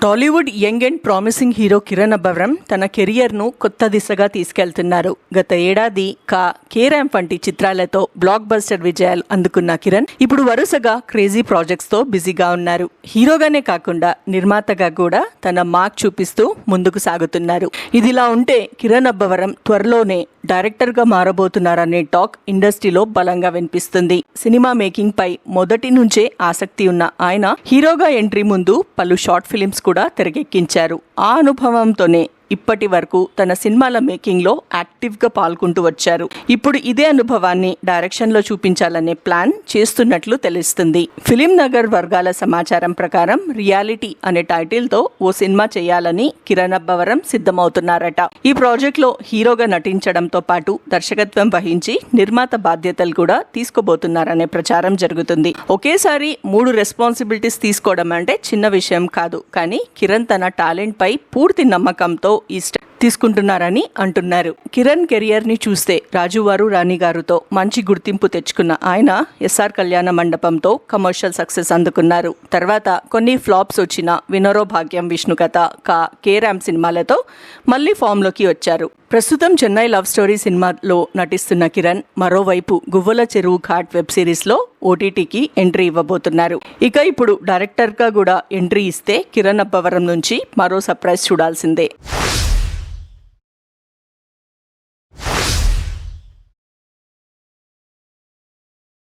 Tollywood young and promising hero Kiran Abbavaram తన కెరియర్ను కొత్త దిశగా తీసుకెళ్తున్నారు. గత ఏడాది కే ర్యాంప్ వంటి చిత్రాలతో బ్లాక్ బస్టర్ విజయాలు అందుకున్న కిరణ్ ఇప్పుడు వరుసగా క్రేజీ ప్రాజెక్ట్స్ తో బిజీగా ఉన్నారు. హీరోగానే కాకుండా నిర్మాతగా కూడా తన మార్క్ చూపిస్తూ ముందుకు సాగుతున్నారు. ఇదిలా ఉంటే కిరణ్ అబ్బవరం త్వరలోనే డైరెక్టర్ గా మారబోతున్నారనే టాక్ ఇండస్ట్రీలో బలంగా వినిపిస్తుంది. సినిమా మేకింగ్ పై మొదటి నుంచే ఆసక్తి ఉన్న ఆయన హీరోగా ఎంట్రీ ముందు పలు షార్ట్ ఫిలిమ్స్ కూడా తెరకెక్కించారు. ఆ అనుభవంతోనే ఇప్పటి వరకు తన సినిమాల మేకింగ్ లో యాక్టివ్ గా పాల్గొంటూ వచ్చారు. ఇప్పుడు ఇదే అనుభవాన్ని డైరెక్షన్ లో చూపించాలనే ప్లాన్ చేస్తున్నట్లు తెలుస్తుంది. ఫిలిం నగర్ వర్గాల సమాచారం ప్రకారం రియాలిటీ అనే టైటిల్ తో ఓ సినిమా చేయాలని కిరణ్ అబ్బవరం సిద్ధమవుతున్నారట. ఈ ప్రాజెక్ట్ లో హీరోగా నటించడంతో పాటు దర్శకత్వం వహించి నిర్మాత బాధ్యతలు కూడా తీసుకోబోతున్నారనే ప్రచారం జరుగుతుంది. ఒకేసారి 3 రెస్పాన్సిబిలిటీస్ తీసుకోవడం అంటే చిన్న విషయం కాదు. కానీ కిరణ్ తన టాలెంట్ పై పూర్తి నమ్మకంతో ఈ స్టెప్ తీసుకుంటున్నారని అంటున్నారు. కిరణ్ కెరియర్ ని చూస్తే రాజువారు రాణి గారుతో మంచి గుర్తింపు తెచ్చుకున్న ఆయన ఎస్ఆర్ కళ్యాణ మండపంతో కమర్షియల్ సక్సెస్ అందుకున్నారు. తర్వాత కొన్ని ఫ్లాప్స్ వచ్చిన వినరో భాగ్యం, విష్ణుకథ, కే ర్యాంప్ సినిమాలతో మళ్లీ ఫామ్ లోకి వచ్చారు. ప్రస్తుతం చెన్నై లవ్ స్టోరీ సినిమాలో నటిస్తున్న కిరణ్ మరోవైపు గువ్వల చెరువు ఘాట్ వెబ్ సిరీస్ లో ఓటీటీకి ఎంట్రీ ఇవ్వబోతున్నారు. ఇక ఇప్పుడు డైరెక్టర్ గా కూడా ఎంట్రీ ఇస్తే కిరణ్ అబ్బవరం నుంచి మరో సర్ప్రైజ్ చూడాల్సిందే.